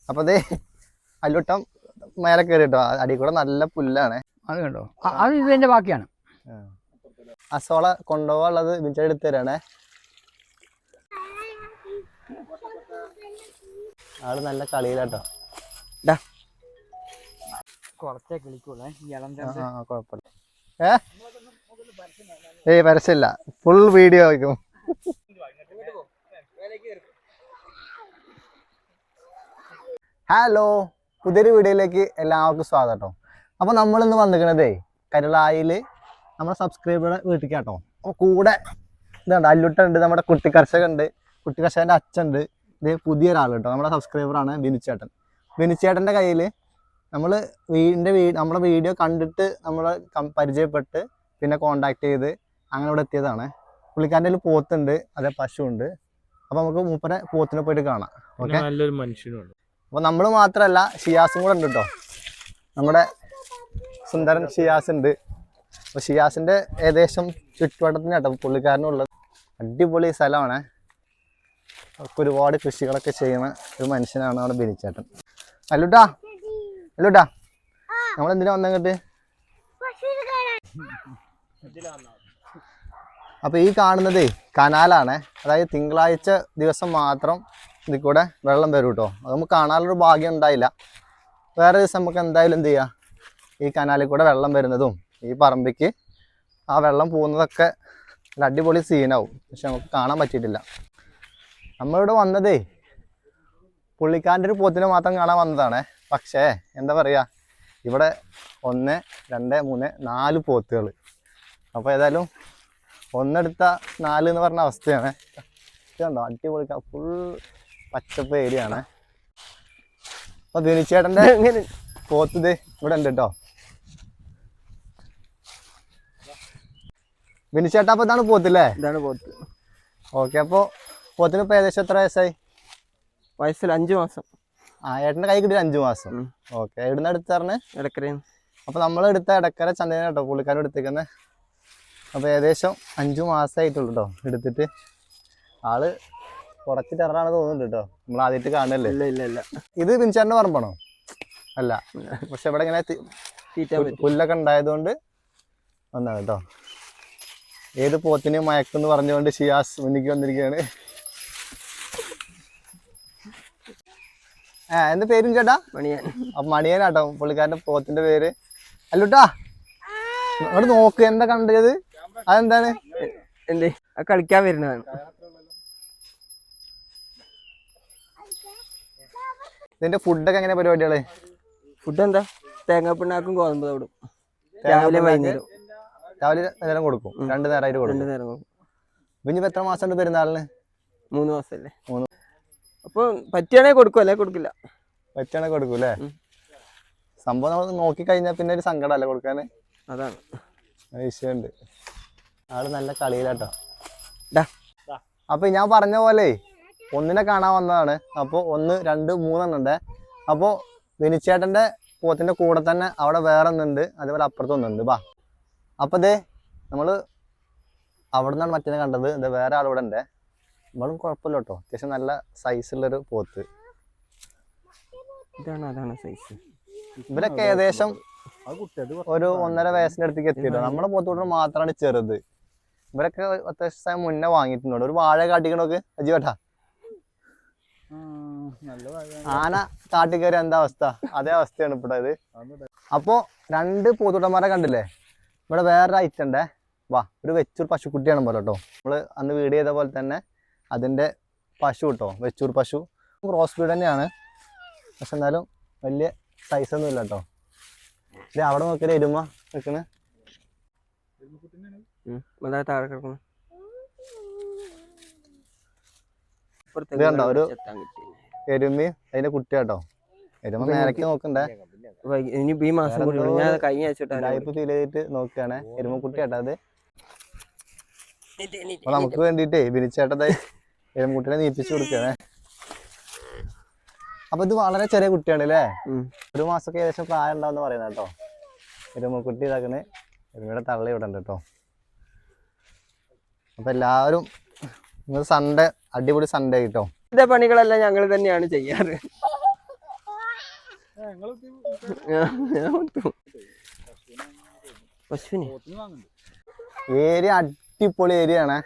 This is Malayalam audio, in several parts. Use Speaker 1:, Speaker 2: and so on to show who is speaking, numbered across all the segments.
Speaker 1: അപ്പൊ അതേ അല്ലുട്ടം മേലെ കയറി കേട്ടോ. അടി കൂടെ നല്ല പുല്ലാണ്.
Speaker 2: അത് കണ്ടോ, അത് ഇതിന്റെ ബാക്കിയാണ്.
Speaker 1: അസോള കൊണ്ടുപോകാനുള്ളത് ബിൻചേട്ടൻ എടുത്തു തരാണേ. ആള് നല്ല കളിയിലാട്ടോ.
Speaker 2: കുറച്ചേ കളിക്കുള്ളേ
Speaker 1: കുഴപ്പമില്ല. ഏയ് പരസ്യമില്ല, ഫുൾ വീഡിയോ ആയിരിക്കും. ഹലോ, പുതിയൊരു വീഡിയോയിലേക്ക് എല്ലാവർക്കും സ്വാഗതം കേട്ടോ. അപ്പോൾ നമ്മളിന്ന് വന്നിരിക്കണതേ കരുളായിൽ നമ്മുടെ സബ്സ്ക്രൈബറുടെ വീട്ടിൽ കേട്ടോ. അപ്പോൾ കൂടെ ഇതുണ്ട്, അല്ലുട്ടുണ്ട്, നമ്മുടെ കുട്ടി കർഷകനുണ്ട്, കുട്ടി കർഷകൻ്റെ അച്ഛനുണ്ട്. ഇത് പുതിയൊരാൾ കേട്ടോ, നമ്മുടെ സബ്സ്ക്രൈബറാണ് ബിനുച്ചേട്ടൻ. ബിനുച്ചേട്ടൻ്റെ കയ്യിൽ നമ്മൾ നമ്മുടെ വീഡിയോ കണ്ടിട്ട് നമ്മൾ പരിചയപ്പെട്ട് പിന്നെ കോണ്ടാക്ട് ചെയ്ത് അങ്ങനെ ഇവിടെ എത്തിയതാണ്. പുള്ളിക്കാരൻ്റെ കയ്യിൽ പോത്തുണ്ട്, അതേ പശുവുണ്ട്. അപ്പോൾ നമുക്ക് മൂപ്പരെ പോത്തിനെ പോയിട്ട് കാണാം. ഓക്കെ,
Speaker 3: നല്ലൊരു മനുഷ്യനുണ്ട്.
Speaker 1: അപ്പോൾ നമ്മൾ മാത്രമല്ല, ഷിയാസും കൂടെ ഉണ്ട് കേട്ടോ. നമ്മുടെ സുന്ദരൻ ഷിയാസ് ഉണ്ട്. അപ്പോൾ ഷിയാസിൻ്റെ ഏകദേശം ചുറ്റുവട്ടത്തിന് കേട്ടോ പുള്ളിക്കാരനുള്ളത്. അടിപൊളി സ്ഥലമാണ്. അവർക്ക് ഒരുപാട് കൃഷികളൊക്കെ ചെയ്യുന്ന ഒരു മനുഷ്യനാണ് നമ്മുടെ ബിനിച്ചേട്ടൻ. അല്ലുട്ടാ അല്ലുട്ടാ, നമ്മളെന്തിനാ വന്നങ്ങോട്ട്? അപ്പോൾ ഈ കാണുന്നത് കനാലാണ്. അതായത് തിങ്കളാഴ്ച ദിവസം മാത്രം ഇതിൽ കൂടെ വെള്ളം വരും കേട്ടോ. അത് നമുക്ക് കാണാനുള്ളൊരു ഭാഗ്യം ഉണ്ടായില്ല. വേറെ ദിവസം നമുക്ക് എന്തായാലും എന്ത് ചെയ്യാം, ഈ കനാലിൽ കൂടെ വെള്ളം വരുന്നതും ഈ പറമ്പിക്ക് ആ വെള്ളം പോകുന്നതൊക്കെ ഒരു അടിപൊളി സീനാവും. പക്ഷെ നമുക്ക് കാണാൻ പറ്റിയിട്ടില്ല. നമ്മളിവിടെ വന്നതേ പുള്ളിക്കാരൻ്റെ ഒരു പോത്തിനെ മാത്രം കാണാൻ വന്നതാണ്. പക്ഷേ എന്താ പറയുക, ഇവിടെ 1, 2, 3, 4 പോത്തുകൾ. അപ്പോൾ ഏതായാലും ഒന്നെടുത്ത 4 എന്ന് പറഞ്ഞ അവസ്ഥയാണ്. ഇതുണ്ടോ, അടിപൊളി ഫുൾ പച്ചപ്പ് ഏരിയ ആണ്. അപ്പോൾ ബിനിച്ചേട്ടൻ്റെ പോത്ത് ഇത് ഇവിടെ ഉണ്ട് കേട്ടോ. ബിനിച്ചേട്ടാ, അപ്പോൾ ഇതാണ് പോത്തില്ലേ?
Speaker 3: ഇതാണ് പോത്ത്.
Speaker 1: ഓക്കെ, അപ്പോൾ പോത്തിന് ഇപ്പോൾ ഏകദേശം എത്ര വയസ്സായി?
Speaker 3: വയസ്സിൽ 5 മാസം.
Speaker 1: ഏട്ടൻ്റെ കൈ കിട്ടിയിട്ട് 5 മാസം. ഓക്കെ, എവിടുന്ന് എടുത്താറിന്?
Speaker 3: ഇടക്കരയും.
Speaker 1: അപ്പോൾ നമ്മൾ എടുത്ത ഇടക്കര ചന്തേനെ കേട്ടോ പുള്ളിക്കാരൻ എടുത്തേക്കുന്നത്. അപ്പോൾ ഏകദേശം 5 മാസമായിട്ടുള്ളൂ കേട്ടോ എടുത്തിട്ട്. ആള് കുറച്ച് ടെററാണ് തോന്നുന്നുണ്ട് കേട്ടോ. നമ്മൾ ആദ്യമായിട്ട് കാണുന്നല്ലേ?
Speaker 3: ഇല്ല.
Speaker 1: ഇത് ബിൻചേട്ടൻ്റെ പറമ്പാണോ? അല്ല, പക്ഷെ ഇവിടെ ഇങ്ങനെ പുല്ലൊക്കെ ഉണ്ടായതുകൊണ്ട് വന്നതാണ് കേട്ടോ. ഏത് പോത്തിനെയും മയക്കെന്ന് പറഞ്ഞുകൊണ്ട് ഷിയാസ് മുന്നിക്ക് വന്നിരിക്കുകയാണ്. എന്താ പേരും ചേട്ടാ?
Speaker 3: മണിയൻ.
Speaker 1: അപ്പം മണിയനാട്ടോ പുള്ളിക്കാരൻ്റെ പോത്തിൻ്റെ പേര്. അല്ലുട്ടാ, അങ്ങോട്ട് നോക്ക്, എന്താ കണ്ടത്? അതെന്താണ്?
Speaker 3: എന്തേ കളിക്കാൻ വരുന്നതാണ്.
Speaker 1: ഇതിന്റെ ഫുഡൊക്കെ എങ്ങനെ പരിപാടികള്?
Speaker 3: ഫുഡ് എന്താ, തേങ്ങാപ്പിണ്ണാക്കും ഗോതമ്പ് തവിടും. രാവിലെ വൈകുന്നേരം.
Speaker 1: രാവിലെ നേരം കൊടുക്കും, 2 നേരമായിട്ട് കൊടുക്കും.
Speaker 3: 2 നേരം കൊടുക്കും.
Speaker 1: ഇനിയിപ്പോ എത്ര മാസം ഉണ്ട് പെരുന്നാളിന്?
Speaker 3: 3 മാസമല്ലേ? അപ്പൊ പറ്റുകയാണെങ്കിൽ കൊടുക്കും, അല്ലെ കൊടുക്കില്ല.
Speaker 1: പറ്റുകയാണെങ്കിൽ കൊടുക്കും അല്ലേ? സംഭവം നമ്മൾ നോക്കി കഴിഞ്ഞാൽ പിന്നെ ഒരു സങ്കടമല്ലേ കൊടുക്കാന്.
Speaker 3: അതാണ്
Speaker 1: വിഷയമുണ്ട്. ആള് നല്ല കളിയിലാട്ടോ. അപ്പൊ ഞാൻ പറഞ്ഞ പോലെ ഒന്നിനെ കാണാൻ വന്നതാണ്. അപ്പോൾ 1, 2, 3 ഉണ്ട്. അപ്പോൾ ബിനിച്ചേട്ടൻ്റെ പോത്തിൻ്റെ കൂടെ തന്നെ അവിടെ വേറെ ഒന്നുണ്ട്, അതേപോലെ അപ്പുറത്തൊന്നുണ്ട്. ബാ, അപ്പോൾ ഇതേ നമ്മൾ അവിടെ നിന്നാണ് മറ്റേ കണ്ടത്. ഇത് വേറെ ആളിവിടെ ഉണ്ട്. ഇവളും കുഴപ്പമില്ല കേട്ടോ, അത്യാവശ്യം നല്ല സൈസുള്ളൊരു പോത്ത്.
Speaker 3: അതാണ് സൈസ്.
Speaker 1: ഇവരൊക്കെ ഏകദേശം ഒരു 1.5 വയസ്സിൻ്റെ അടുത്തേക്ക് എത്തിയിട്ടോ. നമ്മുടെ പോത്തോട് മാത്രമാണ് ചെറുത്. ഇവരൊക്കെ അത്യാവശ്യം മുന്നേ വാങ്ങിയിട്ടുണ്ട്. ഒരു വാഴ കാട്ടിക്കണോക്ക് അജിവേട്ടാ. ആന കാട്ടിക്കയറി എന്താ അവസ്ഥ, അതേ അവസ്ഥയാണ് ഇപ്പോൾ ഇത്. അപ്പോൾ 2 പോത്തുട്ടന്മാരെ കണ്ടില്ലേ? ഇവിടെ വേറൊരു ഐറ്റം ഉണ്ടേ. വാ, ഒരു വെച്ചൂർ പശുക്കുട്ടിയാണ് പോലെ കേട്ടോ. നമ്മൾ അന്ന് വീഡിയോ ചെയ്ത പോലെ തന്നെ അതിൻ്റെ പശു കേട്ടോ, വെച്ചൂർ പശു. ക്രോസ് ബ്രീഡ് തന്നെയാണ്, പക്ഷെ എന്നാലും വലിയ സൈസൊന്നും ഇല്ല കേട്ടോ. ഇത് അവിടെ നോക്കിയാൽ എരുമ നിൽക്കണ്. ഇത് കണ്ടോ, ഒരു എരുമയും അതിന്റെ കുട്ടി കേട്ടോ. എരുമ നേരക്ക് നോക്കണ്ടേ,
Speaker 3: ഈ മാസം
Speaker 1: ഫീൽ ചെയ്തിട്ട് നോക്കുകയാണ്. എരുമക്കുട്ടി കേട്ടോ അത്. അപ്പൊ നമുക്ക് വേണ്ടിട്ടേ ബിനിച്ചേട്ടത് എരുമക്കുട്ടിനെ നീപ്പിച്ചു കൊടുക്കുകയാണേ. അപ്പൊ ഇത് വളരെ ചെറിയ കുട്ടിയാണ് അല്ലേ? 1 മാസമൊക്കെ ഏകദേശം പ്രായം ഉണ്ടാവുന്ന പറയുന്നത് കേട്ടോ. എരുമക്കുട്ടി ഇതാക്കണേ. എരുമയുടെ തള്ളി ഇവിടെ ഉണ്ട് കേട്ടോ. അപ്പൊ എല്ലാവരും സൺഡേ അടിപൊളി സൺഡേ കിട്ടോ.
Speaker 3: ഇതേ പണികളെല്ലാം ഞങ്ങൾ തന്നെയാണ് ചെയ്യാറ്. പശുവിനെ
Speaker 1: ഏരിയ അടിപൊളി ഏരിയ ആണ്.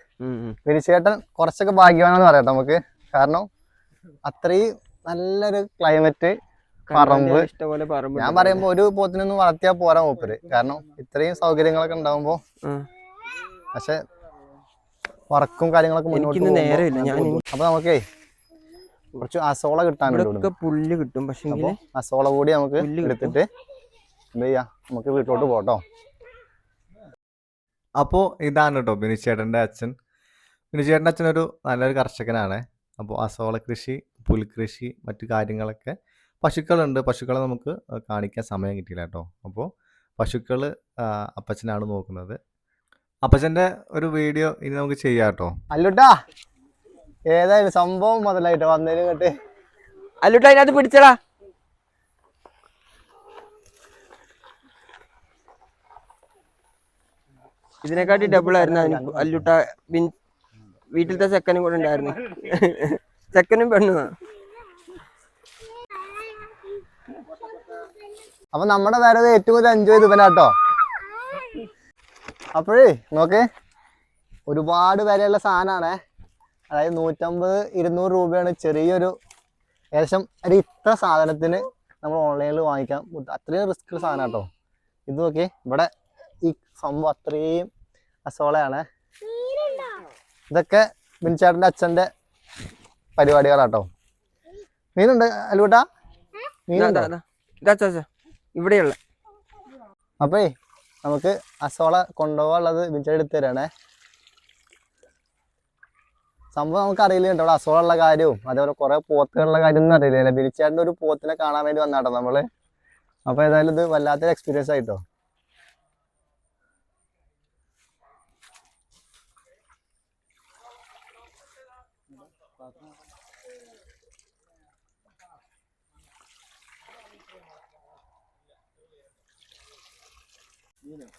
Speaker 1: വിനിച്ചേട്ടൻ കുറച്ചൊക്കെ ഭാഗ്യവാനെന്ന് പറയട്ടെ നമുക്ക്. കാരണം അത്രയും നല്ലൊരു ക്ലൈമറ്റ്, പറമ്പ്.
Speaker 3: ഇഷ്ടപോലെ പറമ്പ്.
Speaker 1: ഞാൻ പറയുമ്പോ ഒരു പോത്തിനൊന്നും വളർത്തിയാൽ പോരാ മൂപ്പര്. കാരണം ഇത്രയും സൗകര്യങ്ങളൊക്കെ ഉണ്ടാവുമ്പോ. പക്ഷെ വർക്കും കാര്യങ്ങളൊക്കെ മുന്നോട്ട്
Speaker 3: നേരമില്ല. ഞാൻ
Speaker 1: അപ്പൊ നമുക്കേ കുറച്ച് അസോള കിട്ടാനുണ്ട്.
Speaker 3: പുല്ല് കിട്ടും. പക്ഷെ
Speaker 1: അസോള കൂടി നമുക്ക് എടുത്തിട്ട് എന്ത് ചെയ്യാ, നമുക്ക് വീട്ടിലോട്ട് പോട്ടോ. അപ്പോൾ ഇതാണ് കേട്ടോ ബിനിച്ചേട്ടൻ്റെ അച്ഛൻ. ബിനിച്ചേട്ടൻ്റെ അച്ഛൻ ഒരു നല്ലൊരു കർഷകനാണ്. അപ്പോൾ അസോള കൃഷി, പുൽകൃഷി, മറ്റു കാര്യങ്ങളൊക്കെ. പശുക്കളുണ്ട്. പശുക്കളെ നമുക്ക് കാണിക്കാൻ സമയം കിട്ടിയില്ല കേട്ടോ. അപ്പോൾ പശുക്കൾ അപ്പച്ചനാണ് നോക്കുന്നത്. അപ്പച്ചൻ്റെ ഒരു വീഡിയോ ഇനി നമുക്ക് ചെയ്യാം കേട്ടോ. അല്ലുട്ടാ, ഏതായാലും സംഭവം മുതലായിട്ടോ വന്നതിന് കേട്ട്.
Speaker 3: അല്ലുട്ടാ അതിനകത്ത് പിടിച്ചടാ. ഇതിനെക്കാട്ടി ഡബിൾ ആയിരുന്നു അല്ലുട്ട. വീട്ടിലത്തെ ചെക്കനും കൂടെ ഉണ്ടായിരുന്നു. ചെക്കനും പെണ്ണുമാ.
Speaker 1: അപ്പൊ നമ്മുടെ വരവ് ഏറ്റവും കൂടുതൽ എൻജോയ് ചെയ്ത് ഇവനാട്ടോ. അപ്പോഴേ നോക്കേ, ഒരുപാട് വിലയുള്ള സാധനമാണ്. അതായത് 150-200 രൂപയാണ് ചെറിയൊരു, ഏകദേശം ഒരു ഇത്ര സാധനത്തിന് നമ്മൾ ഓൺലൈനിൽ വാങ്ങിക്കാം. അത്രയും റിസ്ക് സാധനം കേട്ടോ. ഇത് നോക്കി, ഇവിടെ ഈ സംഭവം അത്രയും അസോളയാണ്. ഇതൊക്കെ ബിൻചേട്ടൻ്റെ അച്ഛൻ്റെ പരിപാടികളാട്ടോ. മീനുണ്ട് അല്ലൂട്ടാ, മീനുണ്ടോ
Speaker 3: ഇവിടെയുള്ള.
Speaker 1: അപ്പേ നമുക്ക് അസോള കൊണ്ടുപോകാനുള്ളത് ബിൻചേട്ടൻ എടുത്തു തരാണേ. സംഭവം നമുക്ക് അറിയില്ല കേട്ടോ, ഇവിടെ അസോള ഉള്ള കാര്യവും അതേപോലെ കുറെ പോത്തുകളുള്ള കാര്യം ഒന്നും അറിയില്ല. ബിനിച്ചേട്ടൻ്റെ ഒരു പോത്തിനെ കാണാൻ വേണ്ടി വന്നാട്ടോ നമ്മള്. അപ്പൊ ഏതായാലും ഇത് വല്ലാത്തൊരു എക്സ്പീരിയൻസ് ആയിട്ടോ.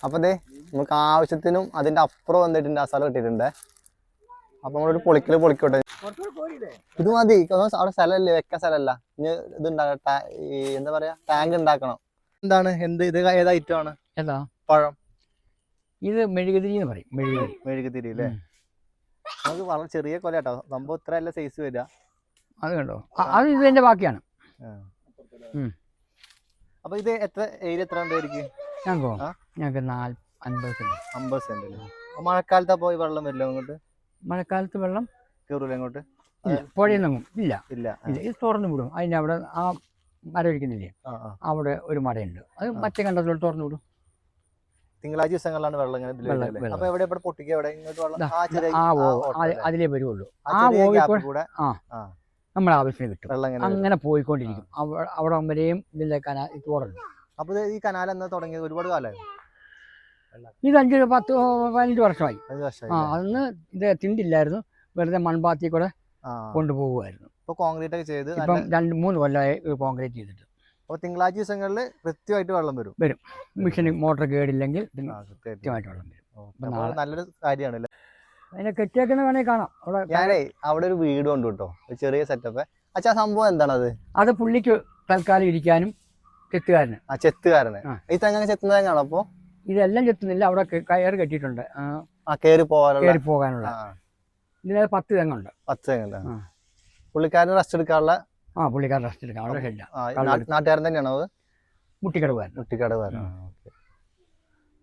Speaker 1: അപ്പൊ അതെ നമുക്ക് ആവശ്യത്തിനും അതിന്റെ അപ്പുറം വന്നിട്ടുണ്ട്, അസോള കിട്ടിയിട്ടുണ്ട്. അപ്പൊ നമ്മളൊരു പൊളിക്കോട്ടെ. ഇത് മതി, അവിടെ സ്ഥലമല്ലേ, വെക്കാൻ സ്ഥലമല്ല. ഇനി ഇത് ഉണ്ടാകട്ടെ, ഈ എന്താ പറയാ, ടാങ്ക് ഉണ്ടാക്കണം. എന്താണ്, എന്ത് ഇത് ഏത് ഐറ്റം ആണ്?
Speaker 2: ഏതാ
Speaker 1: പഴം?
Speaker 2: ഇത് മെഴുകുതിരി എന്ന് പറയും.
Speaker 1: മെഴുകുതിരി അല്ലേ? നമുക്ക് വളരെ ചെറിയ കൊല കേട്ടോ, സംഭവം ഇത്ര അല്ല സൈസ് വരിക.
Speaker 2: അത് കണ്ടോ, അത് ഇതിന്റെ ബാക്കിയാണ്.
Speaker 1: അപ്പൊ ഇത് എത്ര ഏരിയ എത്ര ഉണ്ടായിരിക്കും?
Speaker 2: ഞങ്ങൾക്ക് 50 സെന്റ്.
Speaker 1: 50 സെന്റ് അല്ലേ? മഴക്കാലത്താ പോയി വെള്ളം വരില്ല അങ്ങോട്ട്?
Speaker 2: മഴക്കാലത്ത് വെള്ളം
Speaker 1: കയറൂല അങ്ങോട്ട്?
Speaker 2: പുഴയൊന്നും ഇല്ല.
Speaker 1: ഇല്ല.
Speaker 2: ഇത് തുറന്നു വിടും. അതിന്റെ അവിടെ ആ മരം ഇരിക്കുന്നില്ലേ, അവിടെ ഒരു മടയുണ്ട്. അത് മറ്റേ കണ്ടതിലോട്ട് തുറന്നു വിടും.
Speaker 1: തിങ്കളാഴ്ച ദിവസങ്ങളിലാണ് വെള്ളം ഇങ്ങനെ. അപ്പൊ എവിടെ പൊട്ടിക്കുക? എവിടെ ഇങ്ങോട്ട് വെള്ളം?
Speaker 2: അതിലേ വരുള്ളൂ. ആ ഓവിക്കൂടെ നമ്മുടെ ആവശ്യത്തിന് കിട്ടും. അങ്ങനെ പോയിക്കൊണ്ടിരിക്കും. അവിടെ വരെയും ഇതിന്റെ ഇത് തുറന്നു.
Speaker 1: അപ്പൊ ഈ കനാൽ എന്നാ തുടങ്ങിയത്? ഒരുപാട് കാലമായി.
Speaker 2: ഇത് 5-10-15 വർഷമായി. അന്ന് ഇത് തിണ്ടില്ലായിരുന്നു, വെറുതെ മൺപാത്തി കൂടെ കൊണ്ടുപോകുമായിരുന്നു.
Speaker 1: ഇപ്പൊ കോൺക്രീറ്റ് ഒക്കെ ചെയ്ത്
Speaker 2: ഇപ്പം 2-3 കൊല്ലമായി കോൺക്രീറ്റ് ചെയ്തിട്ട്.
Speaker 1: അപ്പൊ തിങ്കളാഴ്ച ദിവസങ്ങളിൽ കൃത്യമായിട്ട് വെള്ളം വരും.
Speaker 2: മിഷന് മോട്ടർ കേടില്ലെങ്കിൽ കൃത്യമായിട്ട് വെള്ളം വരും.
Speaker 1: നല്ലൊരു കാര്യമാണ്.
Speaker 2: അതിനെ കെട്ടിയേക്കുന്ന വേണമെങ്കിൽ കാണാം.
Speaker 1: ഞാനേ അവിടെ ഒരു വീട് ഉണ്ട് കേട്ടോ, ചെറിയ സെറ്റപ്പ്. അച്ഛാ സംഭവം എന്താണത്?
Speaker 2: അത് പുള്ളിക്ക് തൽക്കാലം ഇരിക്കാനും ചെത്തുകാരന്.
Speaker 1: ചെത്തുകാരന് ഈ തെങ്ങനെ ചെത്തുന്ന തെങ്ങാണോ? അപ്പൊ
Speaker 2: ഇതെല്ലാം ചെത്തുന്നില്ല, അവിടെ കയറ് കെട്ടിയിട്ടുണ്ട്
Speaker 1: കയറി
Speaker 2: പോകാനുള്ള. ഇതിനകത്ത് 10 തെങ്ങുണ്ട്.
Speaker 1: 10 തെങ്ങുണ്ട്. പുള്ളിക്കാരന് റെസ്റ്റ് എടുക്കാനുള്ള?
Speaker 2: പുള്ളിക്കാരൻ റെസ്റ്റ് എടുക്കാൻ.
Speaker 1: നാട്ടുകാരൻ തന്നെയാണോ അത്?
Speaker 2: മുട്ടിക്കടവുകാരൻ.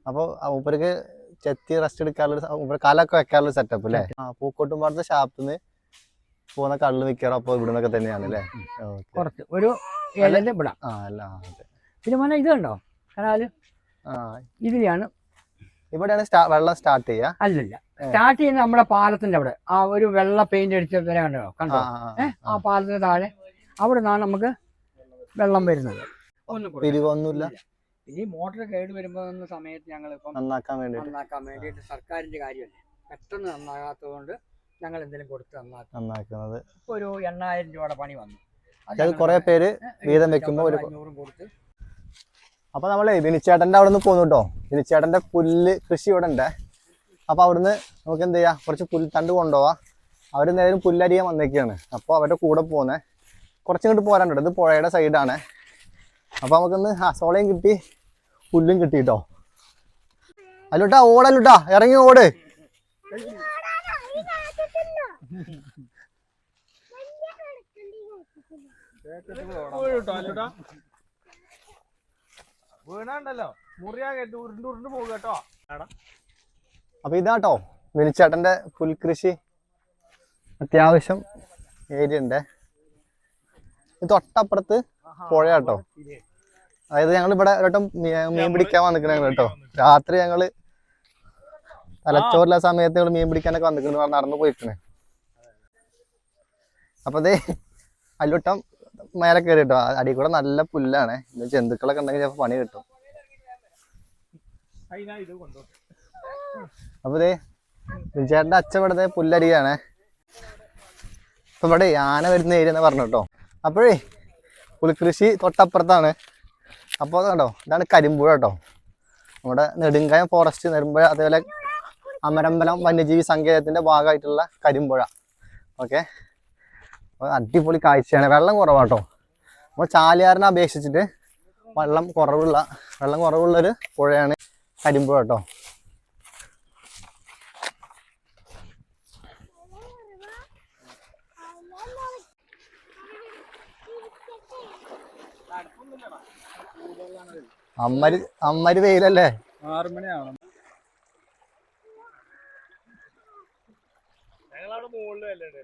Speaker 1: അപ്പൊ മൂപ്പർക്ക് ചെത്തി റെസ്റ്റ് എടുക്കാനുള്ള കാലൊക്കെ വെക്കാനുള്ള സെറ്റപ്പ് അല്ലേ? പൂക്കോട്ടുംപാടത്തെ ഷാപ്പിൽ നിന്ന് പോകുന്ന കള്ള് മിക്കവാറും അപ്പൊ ഇവിടുന്നൊക്കെ തന്നെയാണ് അല്ലേ?
Speaker 2: കുറച്ച് ഒരു വിടാം. പിന്നെ മോനെ ഇത് കണ്ടോ കനാല്? ഇതിലാണ്
Speaker 1: ഇവിടെയാണ് വെള്ളം സ്റ്റാർട്ട് ചെയ്യുക?
Speaker 2: അല്ലല്ല, സ്റ്റാർട്ട് ചെയ്യുന്നത് നമ്മുടെ പാലത്തിന്റെ അവിടെ. ആ ഒരു വെള്ള പെയിന്റ് അടിച്ച കണ്ടോ? ആ പാലത്തിന് താഴെ അവിടെ നിന്നാണ് നമുക്ക് വെള്ളം വരുന്നത്.
Speaker 1: പിരിവൊന്നുമില്ല.
Speaker 2: ഈ മോട്ടർ കേട് വരുമ്പോ സമയത്ത് ഞങ്ങൾ ഇപ്പം നന്നാക്കാൻ വേണ്ടിയിട്ട് സർക്കാരിന്റെ കാര്യമല്ലേ, പെട്ടെന്ന് നന്നാകാത്തത് കൊണ്ട് ഞങ്ങൾ എന്തെങ്കിലും കൊടുത്ത് നന്നാക്കുന്നത്. ഇപ്പൊ ഒരു 8000 രൂപയുടെ പണി വന്നു.
Speaker 1: അത് കുറെ പേര് വീതം വെക്കുമ്പോ
Speaker 2: 500 കൊടുത്ത്.
Speaker 1: അപ്പൊ നമ്മളെ ബിനിച്ചേട്ടന്റെ അവിടെ നിന്ന് പോന്നു കേട്ടോ. ബിനിച്ചേട്ടന്റെ പുല്ല് കൃഷി ഇവിടെ ഉണ്ട്. അപ്പൊ അവിടുന്ന് നമുക്ക് എന്ത് ചെയ്യാം, കുറച്ച് പുൽത്തണ്ട് കൊണ്ടുപോവാം. അവര് നേരം പുല്ലരിയാൻ വന്നേക്കാണ്. അപ്പൊ അവരുടെ കൂടെ പോകുന്നേ കുറച്ചിങ്ങോട്ട് പോരാൻ. ഇത് പുഴയുടെ സൈഡാണ്. അപ്പോൾ നമുക്കിന്ന് സോളയും കിട്ടി, പുല്ലും കിട്ടി കേട്ടോ. അല്ലുട്ടാ ഓടല്ലുട്ടാ, ഇറങ്ങി ഓട്. അപ്പൊ ഇതാട്ടോ വിനിച്ചേട്ടന്റെ പുൽകൃഷി. അത്യാവശ്യം ഏരിയ ഉണ്ട്. ഇത് തൊട്ടപ്പുറത്ത് പുഴയാട്ടോ. അതായത് ഞങ്ങൾ ഇവിടെ ഒരട്ടം മീൻ പിടിക്കാൻ വന്നിക്കണ കേട്ടോ. രാത്രി ഞങ്ങള് തലച്ചോറില്ല സമയത്ത് ഞങ്ങൾ മീൻ പിടിക്കാനൊക്കെ വന്നിക്കണ്, നടന്നു പോയിക്കണേ. അപ്പൊ അതേ അല്ലുട്ടം മേലെ കയറി കേട്ടോ. അടി കൂടെ നല്ല പുല്ലാണ്. ജന്തുക്കളൊക്കെ ഉണ്ടെങ്കിൽ ചിലപ്പോൾ പണി കിട്ടും. അപ്പൊ ഇതേ വിജയേട്ടന്റെ അച്ഛൻ ഇവിടുത്തെ പുല്ലരിയാണ്. ഇപ്പൊ ഇവിടെ ആന വരുന്ന ഏരിയ എന്ന് പറഞ്ഞു കേട്ടോ. അപ്പോഴേ പുൽകൃഷി തൊട്ടപ്പുറത്താണ്. അപ്പോൾ കണ്ടോ, ഇതാണ് കരിമ്പുഴ കേട്ടോ. നമ്മുടെ നെടുങ്കായം ഫോറസ്റ്റ്, നെടുമ്പുഴ, അതേപോലെ അമരമ്പലം വന്യജീവി സങ്കേതത്തിന്റെ ഭാഗമായിട്ടുള്ള കരിമ്പുഴ. ഓക്കെ, അടിപൊളി കാഴ്ചയാണ്. വെള്ളം കുറവാട്ടോ. നമ്മൾ ചാലിയാറിനെ അപേക്ഷിച്ചിട്ട് വെള്ളം കുറവുള്ളൊരു പുഴയാണ് കരിമ്പുഴ കേട്ടോ. അമ്മര് വെയിലല്ലേ.
Speaker 4: 6 മണിയാവണം. ഞങ്ങളവിടെ മുകളിലല്ലേ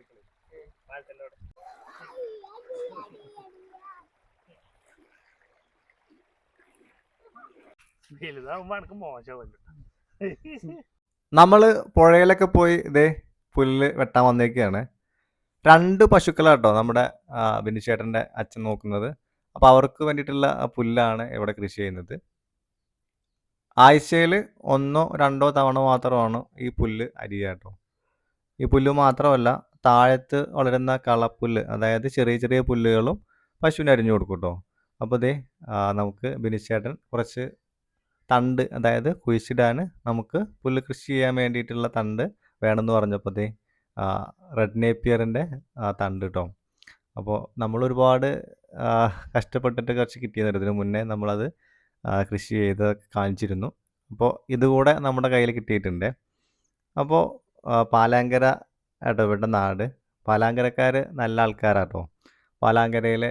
Speaker 5: നമ്മള് പുഴയിലൊക്കെ പോയി ഇതേ പുല്ല് വെട്ടാൻ വന്നേക്കാണ്. 2 പശുക്കളാട്ടോ നമ്മുടെ ബിനിച്ചേട്ടൻ്റെ അച്ഛൻ നോക്കുന്നത്. അപ്പോൾ അവർക്ക് വേണ്ടിയിട്ടുള്ള പുല്ലാണ് ഇവിടെ കൃഷി ചെയ്യുന്നത്. ആഴ്ചയിൽ 1 or 2 തവണ മാത്രമാണ് ഈ പുല്ല് അരിയുക കേട്ടോ. ഈ പുല്ല് മാത്രമല്ല, താഴത്ത് വളരുന്ന കളപ്പുല്ല്, അതായത് ചെറിയ ചെറിയ പുല്ലുകളും പശുവിന് അരിഞ്ഞു കൊടുക്കും കേട്ടോ. അപ്പോൾ ഇതേ നമുക്ക് ബിനിച്ചേട്ടൻ കുറച്ച് തണ്ട്, അതായത് കുഴിച്ചിടാൻ നമുക്ക് പുല്ല് കൃഷി ചെയ്യാൻ വേണ്ടിയിട്ടുള്ള തണ്ട് വേണമെന്ന് പറഞ്ഞപ്പോൾ ഇതേ റെഡ് നേപ്പിയറിൻ്റെ തണ്ട് കേട്ടോ. അപ്പോൾ നമ്മളൊരുപാട് കഷ്ടപ്പെട്ടിട്ട് കുറച്ച് കിട്ടിയതായിരുന്നു. ഇതിന് മുന്നേ നമ്മളത് കൃഷി ചെയ്ത് കാണിച്ചിരുന്നു. അപ്പോൾ ഇതുകൂടെ നമ്മുടെ കയ്യിൽ കിട്ടിയിട്ടുണ്ട്. അപ്പോൾ പാലാങ്കര കേട്ടോ ഇവരുടെ നാട്. പാലാങ്കരക്കാർ നല്ല ആൾക്കാരാട്ടോ. പാലാങ്കരയിൽ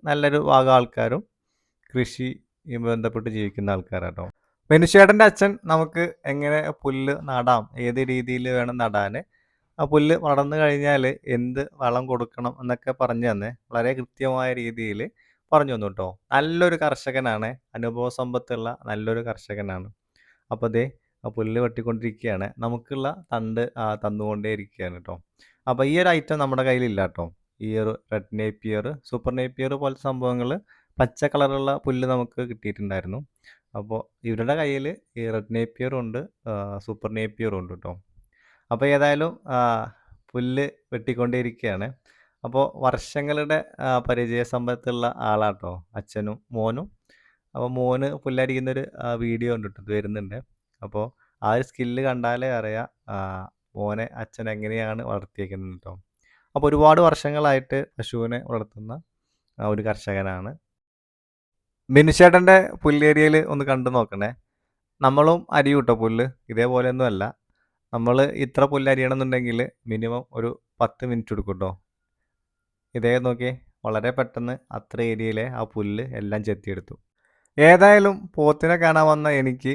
Speaker 5: നല്ലൊരു ഭാഗം ആൾക്കാരും കൃഷി ബന്ധപ്പെട്ട് ജീവിക്കുന്ന ആൾക്കാരാട്ടോ. ബിനുചേട്ടൻ്റെ അച്ഛൻ നമുക്ക് എങ്ങനെ പുല്ല് നടാം, ഏത് രീതിയിൽ വേണം നടാൻ, ആ പുല്ല് വളർന്നു കഴിഞ്ഞാൽ എന്ത് വളം കൊടുക്കണം എന്നൊക്കെ പറഞ്ഞു തന്നെ വളരെ കൃത്യമായ രീതിയിൽ പറഞ്ഞു തന്നു കേട്ടോ. നല്ലൊരു കർഷകനാണ്, അനുഭവ സമ്പത്തുള്ള നല്ലൊരു കർഷകനാണ്. അപ്പോൾ അതേ ആ പുല്ല് വെട്ടിക്കൊണ്ടിരിക്കുകയാണ്, നമുക്കുള്ള തണ്ട് തന്നുകൊണ്ടേ ഇരിക്കുകയാണ് കേട്ടോ. അപ്പോൾ ഈ ഒരു ഐറ്റം നമ്മുടെ കയ്യിലില്ല കേട്ടോ. ഈ ഒരു റെഡ് നേപ്പിയർ, സൂപ്പർ നേപ്പിയർ പോലത്തെ സംഭവങ്ങൾ, പച്ച കളറുള്ള പുല്ല് നമുക്ക് കിട്ടിയിട്ടുണ്ടായിരുന്നു. അപ്പോൾ ഇവരുടെ കയ്യിൽ ഈ റെഡ് നേപ്പിയറും ഉണ്ട്, സൂപ്പർ നേപ്പിയറും ഉണ്ട് കേട്ടോ. അപ്പോൾ ഏതായാലും പുല്ല് വെട്ടിക്കൊണ്ടേയിരിക്കുകയാണ്. അപ്പോൾ വർഷങ്ങളുടെ പരിചയസമ്പത്തുള്ള ആളാട്ടോ അച്ഛനും മോനും. അപ്പോൾ മോന് പുല്ലരിക്കുന്നൊരു വീഡിയോ ഉണ്ട് കേട്ടോ, ഇത് വരുന്നുണ്ട്. അപ്പോൾ ആ ഒരു സ്കില്ല് കണ്ടാലേ അറിയാം മോനെ അച്ഛൻ എങ്ങനെയാണ് വളർത്തിയേക്കുന്നത് കേട്ടോ. അപ്പോൾ ഒരുപാട് വർഷങ്ങളായിട്ട് പശുവിനെ വളർത്തുന്ന ഒരു കർഷകനാണ്. ബിനുചേട്ടൻ്റെ പുല്ലേരിയയിൽ ഒന്ന് കണ്ടു നോക്കണേ. നമ്മളും അരിയും കേട്ടോ പുല്ല്, ഇതേപോലെയൊന്നും അല്ല. നമ്മൾ ഇത്ര പുല്ല് അരിയണമെന്നുണ്ടെങ്കിൽ മിനിമം ഒരു 10 മിനിറ്റ് എടുക്കും കേട്ടോ. ഇതേ നോക്കിയേ, വളരെ പെട്ടെന്ന് അത്ര ഏരിയയിലെ ആ പുല്ല് എല്ലാം ചെത്തിയെടുത്തു. ഏതായാലും പോത്തിനെ കാണാൻ വന്ന എനിക്ക്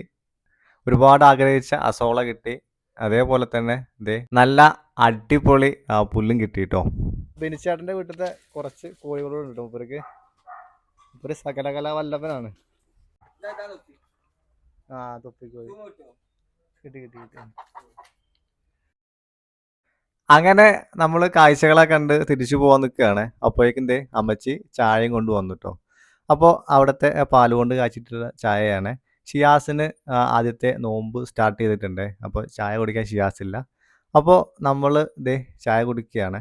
Speaker 5: ഒരുപാട് ആഗ്രഹിച്ച അസോള കിട്ടി. അതേപോലെ തന്നെ ഇതേ നല്ല അടിപൊളി പുല്ലും കിട്ടി കേട്ടോ.
Speaker 1: ബിനുചേട്ടൻ്റെ വീട്ടിലത്തെ കുറച്ച് കോഴികളുണ്ട് കേട്ടോ. ഒരു സകലകല വല്ലഭനാണ്. തൊപ്പിക്കോഴി കിട്ടി.
Speaker 5: അങ്ങനെ നമ്മൾ കാഴ്ചകളെ കണ്ട് തിരിച്ചു പോകാൻ നിൽക്കുകയാണ്. അപ്പോഴേക്കും ദേ അമ്മച്ചി ചായയും കൊണ്ട് വന്നു കേട്ടോ. അപ്പോൾ അവിടുത്തെ പാല് കൊണ്ട് കാച്ചിട്ടുള്ള ചായയാണ്. ഷിയാസിന് ആദ്യത്തെ നോമ്പ് സ്റ്റാർട്ട് ചെയ്തിട്ടുണ്ട്. അപ്പോൾ ചായ കുടിക്കാൻ ഷിയാസില്ല. അപ്പോൾ നമ്മൾ ദേ ചായ കുടിക്കുകയാണ്.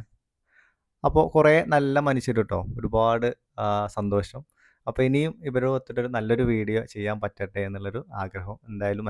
Speaker 5: അപ്പോൾ കുറേ നല്ല മനുഷ്യർ കേട്ടോ, ഒരുപാട് സന്തോഷം. അപ്പോൾ ഇനിയും ഇവരൊത്തിട്ടൊരു നല്ലൊരു വീഡിയോ ചെയ്യാൻ പറ്റട്ടെ എന്നുള്ളൊരു ആഗ്രഹം എന്തായാലും